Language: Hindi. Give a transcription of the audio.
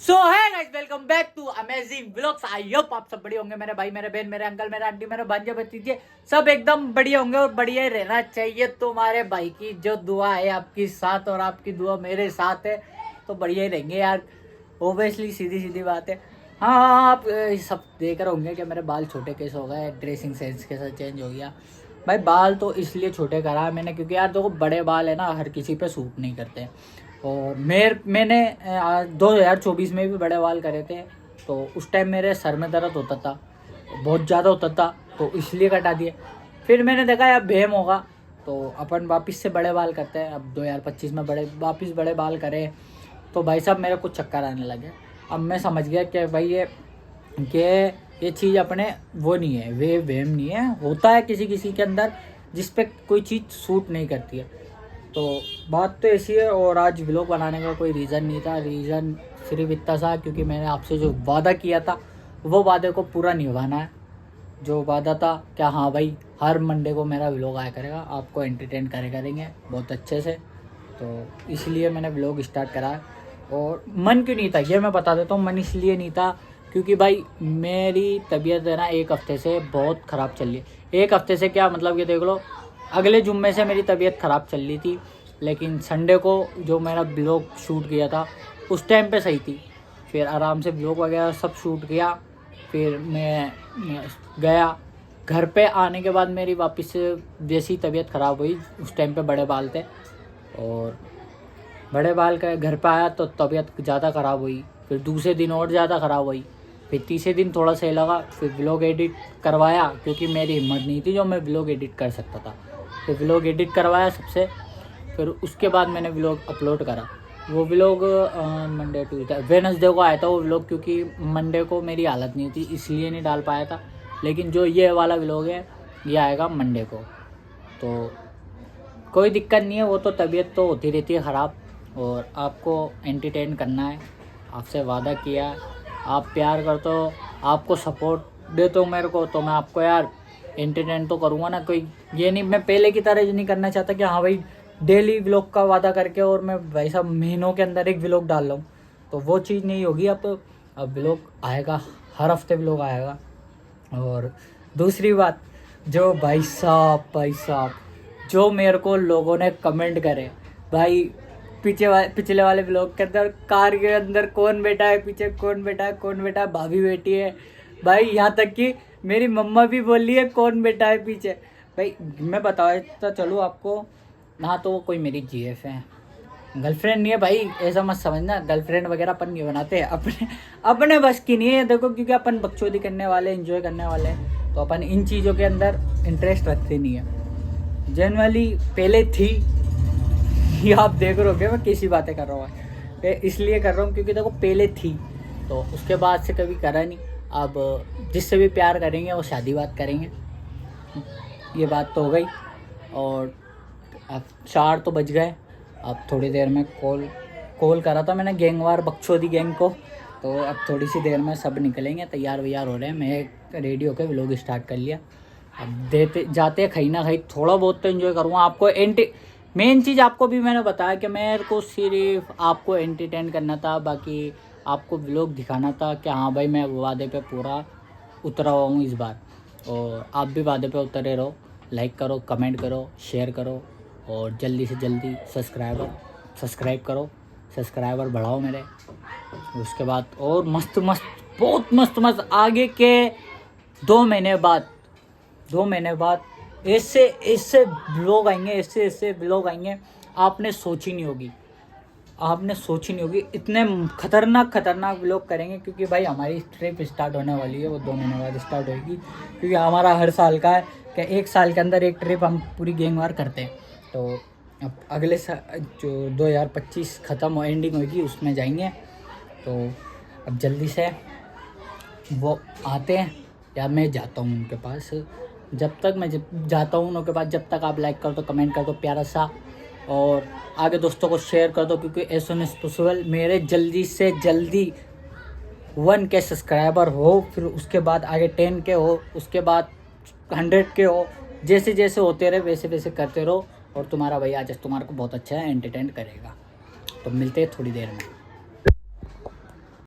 सो है guys, welcome back to amazing vlogs. I hope आप सब बढ़िया होंगे। मेरे भाई, मेरे बहन, मेरे अंकल, मेरे आंटी, मेरे भांजे भतीजे सब एकदम बढ़िया होंगे और बढ़िया ही रहना चाहिए। तुम्हारे भाई की जो दुआ है आपके साथ और आपकी दुआ मेरे साथ है तो बढ़िया ही रहेंगे यार। ओबियसली सीधी सीधी बात है। हाँ, आप सब देख रहे होंगे कि मेरे बाल छोटे कैसे हो गए, ड्रेसिंग सेंस कैसा चेंज हो गया। भाई बाल तो इसलिए छोटे करा मैंने क्योंकि यार देखो बड़े बाल है ना, हर किसी पे सूट नहीं करते। और मैंने 2024 में भी बड़े बाल करे थे तो उस टाइम मेरे सर में दर्द होता था, बहुत ज़्यादा होता था, तो इसलिए कटा दिए। फिर मैंने देखा यार भेम होगा तो अपन वापस से बड़े बाल करते हैं। अब 2025 में वापस बड़े बाल करे तो भाई साहब मेरे कुछ चक्कर आने लगे। अब मैं समझ गया कि भाई ये चीज़ अपने वो नहीं है, वेम नहीं है, होता है किसी किसी के अंदर जिस पे कोई चीज़ सूट नहीं करती है। तो बात तो ऐसी है। और आज व्लॉग बनाने का कोई रीज़न नहीं था, रीज़न सिर्फ इतना सा क्योंकि मैंने आपसे जो वादा किया था वो वादे को पूरा निभाना है। जो वादा था क्या, हाँ भाई हर मंडे को मेरा व्लॉग आया करेगा, आपको एंटरटेन करेंगे बहुत अच्छे से। तो इसलिए मैंने व्लॉग स्टार्ट करा है। और मन क्यों नहीं था ये मैं बता देता हूँ। मन इसलिए नहीं था क्योंकि भाई मेरी तबीयत है ना एक हफ़्ते से बहुत ख़राब चल रही है। एक हफ़्ते से क्या मतलब, ये देख लो अगले जुम्मे से मेरी तबीयत ख़राब चल रही थी, लेकिन संडे को जो मेरा ब्लॉग शूट किया था उस टाइम पे सही थी। फिर आराम से ब्लॉग वगैरह सब शूट किया। फिर मैं गया घर पे, आने के बाद मेरी वापस से जैसी तबीयत ख़राब हुई, उस टाइम पे बड़े बाल थे और बड़े बाल का घर पे आया तो तबीयत ज़्यादा ख़राब हुई। फिर दूसरे दिन और ज़्यादा ख़राब हुई। फिर तीसरे दिन थोड़ा सही लगा, फिर व्लॉग एडिट करवाया क्योंकि मेरी हिम्मत नहीं थी जो मैं व्लॉग एडिट कर सकता था। फिर व्लॉग एडिट करवाया सबसे, फिर उसके बाद मैंने व्लॉग अपलोड करा। वो व्लॉग मंडे ट्यूसडे वेडनेसडे को आया था वो व्लॉग, क्योंकि मंडे को मेरी हालत नहीं थी इसलिए नहीं डाल पाया था। लेकिन जो ये वाला व्लॉग है ये आएगा मंडे को, तो कोई दिक्कत नहीं है। वो तो तबीयत तो होती रहती है ख़राब, और आपको एंटरटेन करना है, आपसे वादा किया है। आप प्यार करते हो, आपको सपोर्ट देते हो मेरे को, तो मैं आपको यार एंटरटेन तो करूँगा ना। कोई ये नहीं, मैं पहले की तरह नहीं करना चाहता कि हाँ भाई डेली व्लॉग का वादा करके और मैं भाई साहब महीनों के अंदर एक व्लॉग डाल रहा हूँ, तो वो चीज़ नहीं होगी। अब व्लॉग आएगा, हर हफ्ते व्लॉग आएगा। और दूसरी बात, जो भाई साहब जो मेरे को लोगों ने कमेंट करे, भाई पिछले वाले व्लॉग के अंदर कार के अंदर कौन बैठा है, पीछे कौन बैठा है, भाभी बैठी है भाई, यहाँ तक कि मेरी मम्मा भी बोल रही है कौन बैठा है पीछे। भाई मैं बताता चलूँ आपको ना, तो वो कोई मेरी जीएफ है, गर्लफ्रेंड नहीं है भाई, ऐसा मत समझना। गर्लफ्रेंड वगैरह अपन नहीं बनाते, अपने बस की नहीं है देखो, क्योंकि अपन बकचोदी करने वाले, एंजॉय करने वाले हैं, तो अपन इन चीज़ों के अंदर इंटरेस्ट रखते नहीं है। जनरली पहले थी, ये आप देख रहे हो मैं कैसी बातें कर रहा हूँ, इसलिए कर रहा हूँ क्योंकि देखो पहले थी, तो उसके बाद से कभी करा नहीं। अब जिससे भी प्यार करेंगे वो शादी बात करेंगे, ये बात तो हो गई। और अब 4 तो बज गए। अब थोड़ी देर में कॉल करा था मैंने गैंगवार बकचोदी गैंग को, तो अब थोड़ी सी देर में सब निकलेंगे, तैयार वैयार हो रहे हैं। मैं रेडी होकर व्लॉग स्टार्ट कर लिया। अब देते जाते कहीं ना कहीं थोड़ा बहुत तो एंजॉय करूँगा। आपको मेन चीज़ आपको भी मैंने बताया कि मेरे को सिर्फ आपको एंटरटेन करना था, बाकी आपको व्लॉग दिखाना था कि हाँ भाई मैं वादे पे पूरा उतरा हुआ हूँ इस बार। और आप भी वादे पे उतरे रहो, लाइक करो, कमेंट करो, शेयर करो, और जल्दी से जल्दी सब्सक्राइब करो, सब्सक्राइबर बढ़ाओ मेरे। उसके बाद और बहुत मस्त आगे के 2 महीने बाद ऐसे ब्लॉग आएंगे आपने सोची नहीं होगी। इतने खतरनाक व्लॉग करेंगे, क्योंकि भाई हमारी ट्रिप स्टार्ट होने वाली है, वो 2 महीने बाद स्टार्ट होगी। क्योंकि हमारा हर साल का है कि 1 साल के अंदर एक ट्रिप हम पूरी गैंग वार करते हैं। तो अब अगले साल जो 2025 ख़त्म हो एंडिंग होगी उसमें जाएंगे। तो अब जल्दी से वो आते हैं या मैं जाता हूँ उनके पास। जब तक मैं जाता हूँ उनके पास, जब तक आप लाइक कर दो, कमेंट कर दो प्यारा सा, और आगे दोस्तों को शेयर कर दो, क्योंकि एज सुन एज पॉसिबल मेरे जल्दी से जल्दी 1K सब्सक्राइबर हो, फिर उसके बाद आगे 10K हो, उसके बाद 100K हो। जैसे जैसे होते रहे वैसे वैसे करते रहो, और तुम्हारा भैया आज तुम्हारे को बहुत अच्छा एंटरटेन करेगा। तो मिलते हैं थोड़ी देर में।